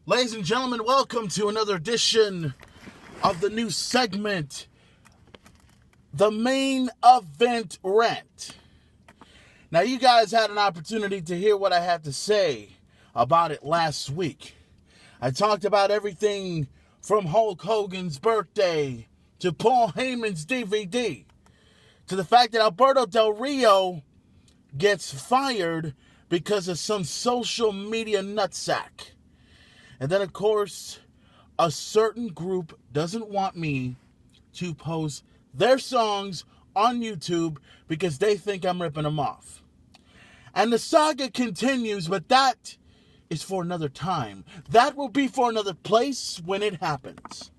Ladies and gentlemen, welcome to another edition of the new segment, the main event rant. Now, you guys had an opportunity to hear what I had to say about it last week. I talked about everything from Hulk Hogan's birthday to Paul Heyman's DVD to the fact that Alberto Del Rio gets fired because of some social media nutsack. And then, of course, a certain group doesn't want me to post their songs on YouTube because they think I'm ripping them off. And the saga continues, but that is for another time. That will be for another place when it happens.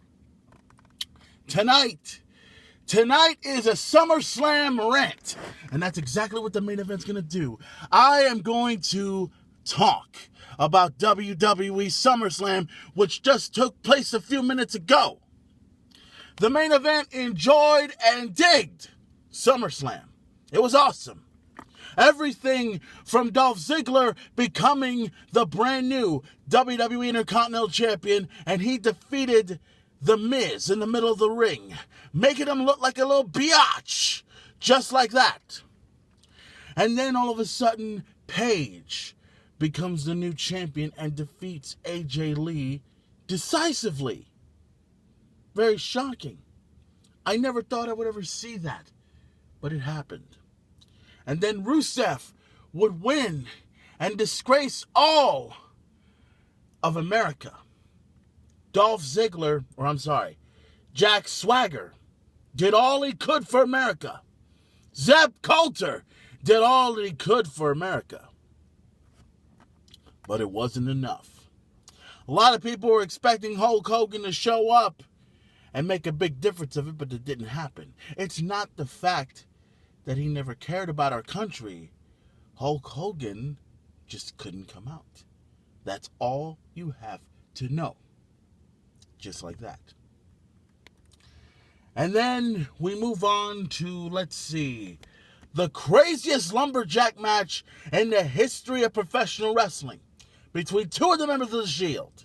Tonight is a SummerSlam rant. And that's exactly what the main event's going to do. I am going to talk about WWE SummerSlam, which just took place a few minutes ago. The main event enjoyed and digged SummerSlam. It was awesome. Everything from Dolph Ziggler becoming the brand new WWE Intercontinental Champion, and he defeated The Miz in the middle of the ring, making him look like a little biatch, just like that. And then all of a sudden, Paige becomes the new champion and defeats AJ Lee decisively. Very shocking. I never thought I would ever see that, but it happened. And then Rusev would win and disgrace all of America. Jack Swagger did all he could for America. Zeb Coulter did all he could for America. But it wasn't enough. A lot of people were expecting Hulk Hogan to show up and make a big difference of it, but it didn't happen. It's not the fact that he never cared about our country. Hulk Hogan just couldn't come out. That's all you have to know. Just like that. And then we move on to, the craziest lumberjack match in the history of professional wrestling between two of the members of the Shield.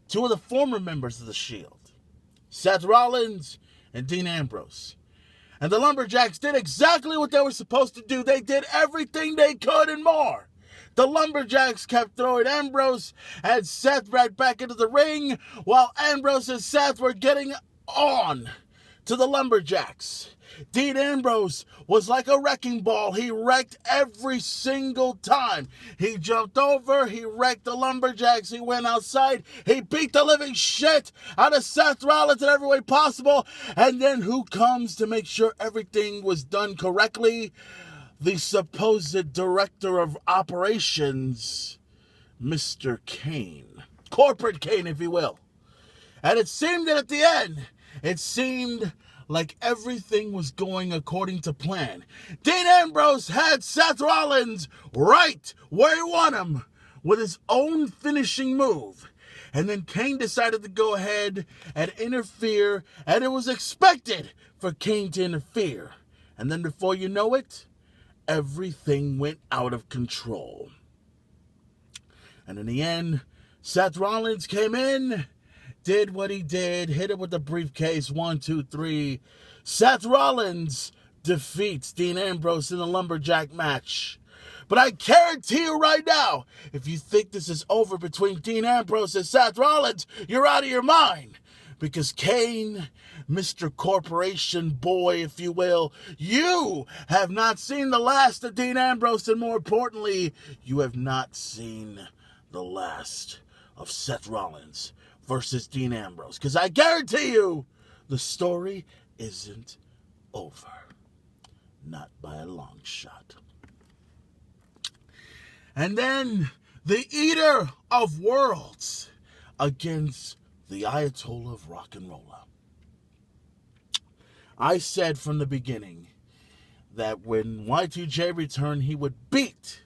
Two of the former members of the Shield. Seth Rollins and Dean Ambrose. And the Lumberjacks did exactly what they were supposed to do. They did everything they could and more. The Lumberjacks kept throwing Ambrose and Seth right back into the ring, while Ambrose and Seth were getting on to the Lumberjacks. Dean Ambrose was like a wrecking ball. He wrecked every single time. He jumped over, he wrecked the Lumberjacks, he went outside, he beat the living shit out of Seth Rollins in every way possible. And then who comes to make sure everything was done correctly? The supposed director of operations, Mr. Kane. Corporate Kane, if you will. And it seemed that at the end, like everything was going according to plan. Dean Ambrose had Seth Rollins right where he wanted him with his own finishing move. And then Kane decided to go ahead and interfere, and it was expected for Kane to interfere. And then before you know it, everything went out of control. And in the end, Seth Rollins came in, did what he did, hit it with the briefcase, 1, 2, 3. Seth Rollins defeats Dean Ambrose in the lumberjack match. But I guarantee you right now, if you think this is over between Dean Ambrose and Seth Rollins, you're out of your mind. Because Kane, Mr. Corporation Boy, if you will, you have not seen the last of Dean Ambrose, and more importantly, you have not seen the last of Seth Rollins versus Dean Ambrose. Because I guarantee you, the story isn't over. Not by a long shot. And then, the Eater of Worlds against the Ayatollah of Rock and Roll. I said from the beginning that when Y2J returned, he would beat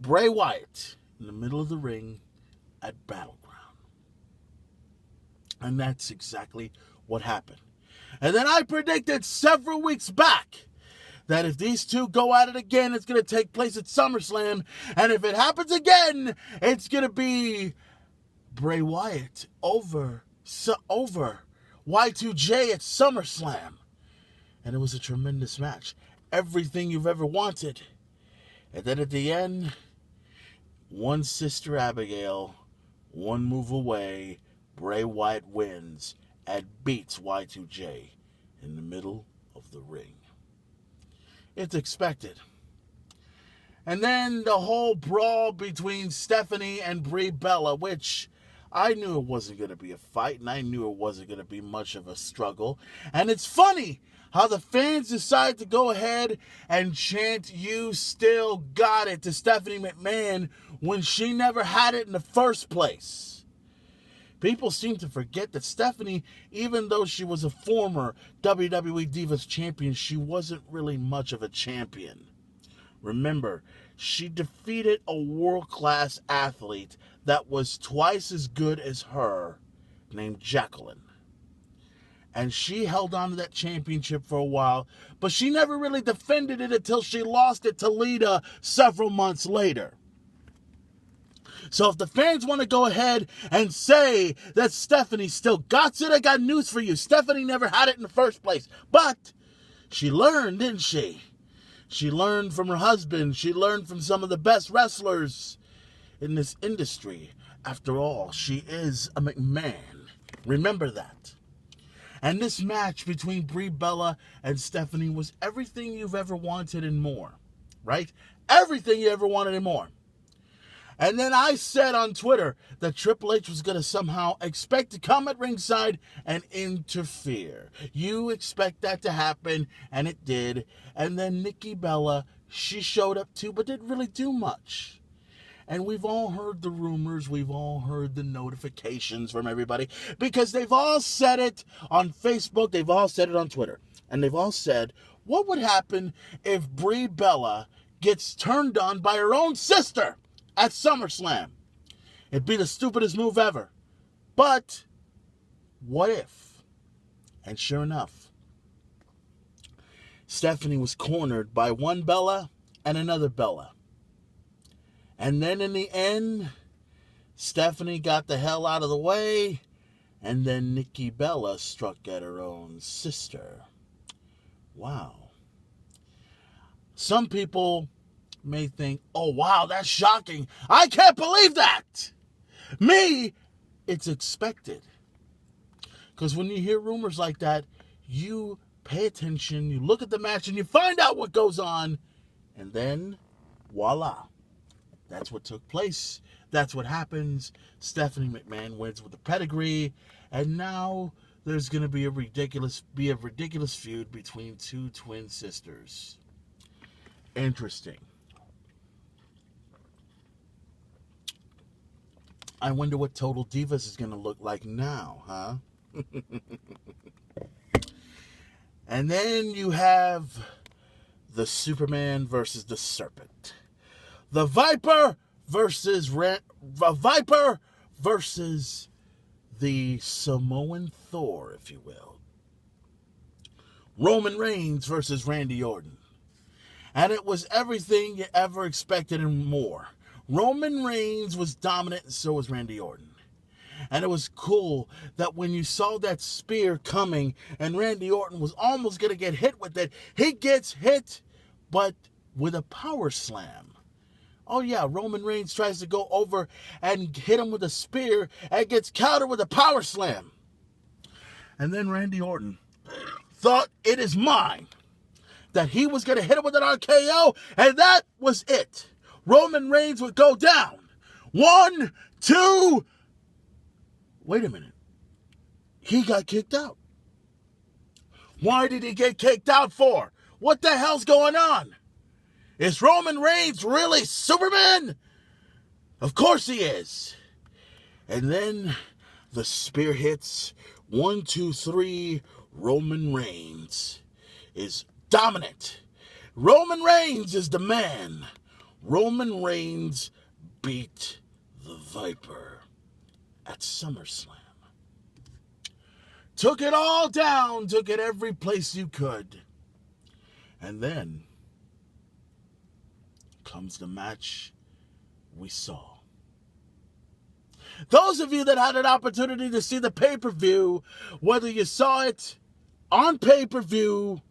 Bray Wyatt in the middle of the ring at Battleground. And that's exactly what happened. And then I predicted several weeks back that if these two go at it again, it's going to take place at SummerSlam. And if it happens again, it's going to be Bray Wyatt over Y2J at SummerSlam. And it was a tremendous match. Everything you've ever wanted. And then at the end, one Sister Abigail, one move away, Bray Wyatt wins and beats Y2J in the middle of the ring. It's expected. And then the whole brawl between Stephanie and Brie Bella, which I knew it wasn't going to be a fight, and I knew it wasn't going to be much of a struggle. And it's funny how the fans decide to go ahead and chant, "You still got it," to Stephanie McMahon when she never had it in the first place. People seem to forget that Stephanie, even though she was a former WWE Divas champion, she wasn't really much of a champion. Remember, she defeated a world-class athlete that was twice as good as her, named Jacqueline. And she held on to that championship for a while, but she never really defended it until she lost it to Lita several months later. So if the fans want to go ahead and say that Stephanie still got it, I got news for you. Stephanie never had it in the first place. But she learned, didn't she? She learned from her husband. She learned from some of the best wrestlers in this industry. After all, she is a McMahon. Remember that. And this match between Brie Bella and Stephanie was everything you've ever wanted and more. Right? Everything you ever wanted and more. And then I said on Twitter that Triple H was going to somehow expect to come at ringside and interfere. You expect that to happen, and it did. And then Nikki Bella, she showed up too, but didn't really do much. And we've all heard the rumors, we've all heard the notifications from everybody, because they've all said it on Facebook, they've all said it on Twitter. And they've all said, what would happen if Brie Bella gets turned on by her own sister at SummerSlam? It'd be the stupidest move ever. But what if? And sure enough, Stephanie was cornered by one Bella and another Bella. And then in the end, Stephanie got the hell out of the way, and then Nikki Bella struck at her own sister. Wow. Some people may think, oh wow, that's shocking. I can't believe that. Me, it's expected. Because when you hear rumors like that, you pay attention, you look at the match, and you find out what goes on. And then, voila. That's what took place. That's what happens. Stephanie McMahon wins with the pedigree. And now there's going to be a ridiculous feud between two twin sisters. Interesting. I wonder what Total Divas is going to look like now, huh? And then you have the Superman versus the Serpent. The Viper versus the Samoan Thor, if you will. Roman Reigns versus Randy Orton. And it was everything you ever expected and more. Roman Reigns was dominant, and so was Randy Orton. And it was cool that when you saw that spear coming and Randy Orton was almost going to get hit with it, he gets hit, but with a power slam. Oh yeah, Roman Reigns tries to go over and hit him with a spear and gets countered with a power slam. And then Randy Orton thought, it is mine. That he was going to hit him with an RKO, and that was it. Roman Reigns would go down. 1, 2. Wait a minute. He got kicked out. Why did he get kicked out for? What the hell's going on? Is Roman Reigns really Superman? Of course he is. And then the spear hits. 1, 2, 3. Roman Reigns is dominant. Roman Reigns is the man. Roman Reigns beat the Viper at SummerSlam. Took it all down. Took it every place you could. And then comes the match we saw. Those of you that had an opportunity to see the pay-per-view, whether you saw it on pay-per-view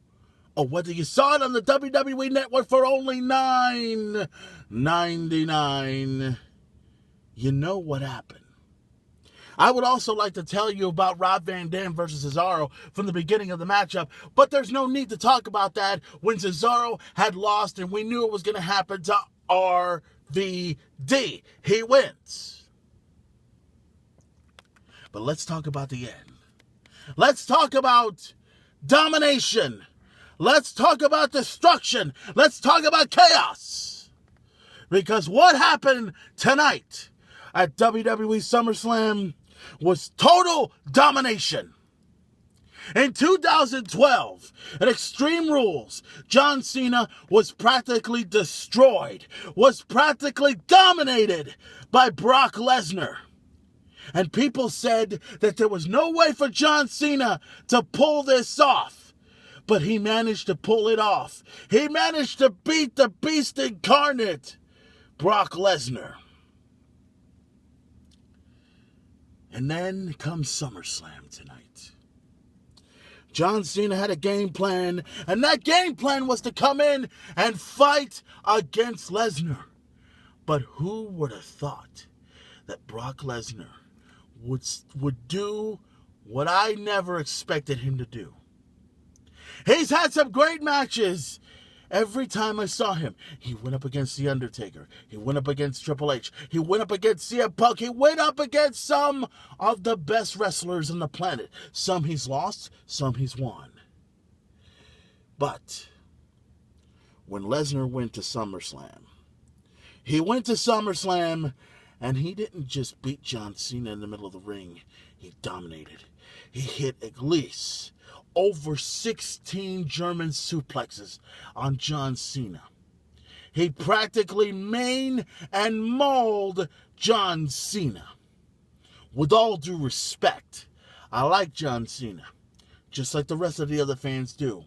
or whether you saw it on the WWE Network for only $9.99, you know what happened. I would also like to tell you about Rob Van Dam versus Cesaro from the beginning of the matchup, but there's no need to talk about that when Cesaro had lost and we knew it was going to happen to RVD. He wins. But let's talk about the end. Let's talk about domination. Let's talk about destruction. Let's talk about chaos. Because what happened tonight at WWE SummerSlam was total domination. In 2012, at Extreme Rules, John Cena was practically destroyed, was practically dominated by Brock Lesnar. And people said that there was no way for John Cena to pull this off. But he managed to pull it off. He managed to beat the Beast Incarnate, Brock Lesnar. And then comes SummerSlam tonight. John Cena had a game plan, and that game plan was to come in and fight against Lesnar. But who would have thought that Brock Lesnar would do what I never expected him to do? He's had some great matches. Every time I saw him, he went up against The Undertaker. He went up against Triple H. He went up against CM Punk. He went up against some of the best wrestlers on the planet. Some he's lost, some he's won. But when Lesnar went to SummerSlam, and he didn't just beat John Cena in the middle of the ring. He dominated. He hit at least over 16 German suplexes on John Cena. He practically main and mauled John Cena. With all due respect, I like John Cena, just like the rest of the other fans do.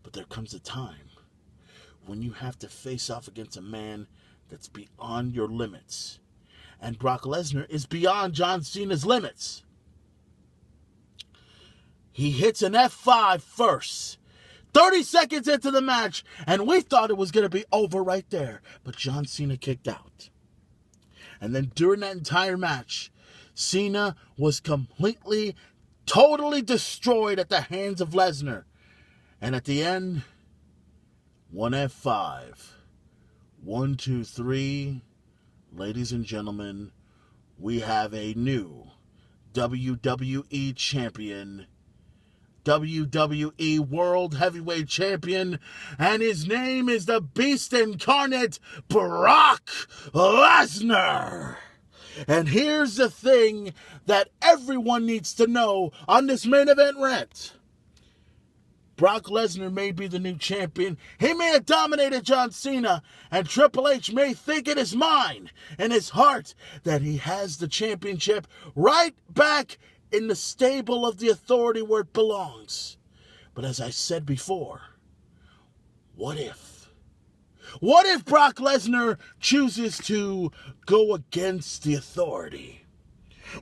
But there comes a time when you have to face off against a man that's beyond your limits. And Brock Lesnar is beyond John Cena's limits. He hits an F5 first. 30 seconds into the match, and we thought it was going to be over right there. But John Cena kicked out. And then during that entire match, Cena was completely, totally destroyed at the hands of Lesnar. And at the end, one F5. 1, 2, 3. Ladies and gentlemen, we have a new WWE Champion, WWE World Heavyweight Champion, and his name is the Beast Incarnate, Brock Lesnar. And here's the thing that everyone needs to know on this main event rant. Brock Lesnar may be the new champion. He may have dominated John Cena, and Triple H may think in his mind, in his heart, that he has the championship right back in the stable of the Authority where it belongs. But as I said before, what if? What if Brock Lesnar chooses to go against the Authority?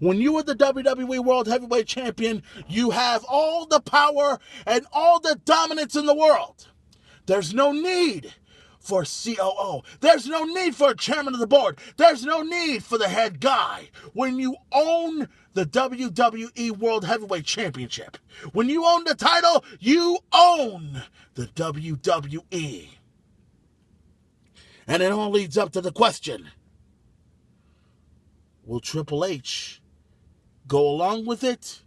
When you are the WWE World Heavyweight Champion, you have all the power and all the dominance in the world. There's no need for COO. There's no need for a chairman of the board. There's no need for the head guy. When you own the WWE World Heavyweight Championship, when you own the title, you own the WWE. And it all leads up to the question, will Triple H go along with it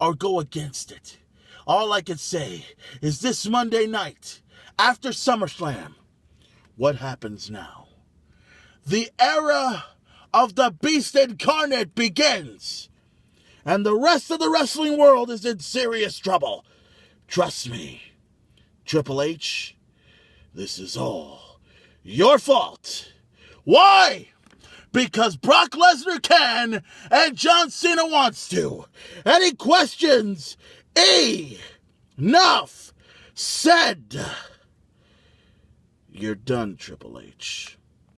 or go against it? All I can say is this Monday night, after SummerSlam, what happens now? The era of the Beast Incarnate begins, and the rest of the wrestling world is in serious trouble. Trust me, Triple H, this is all your fault. Why? Because Brock Lesnar can, and John Cena wants to. Any questions? Enough said, "You're done, Triple H."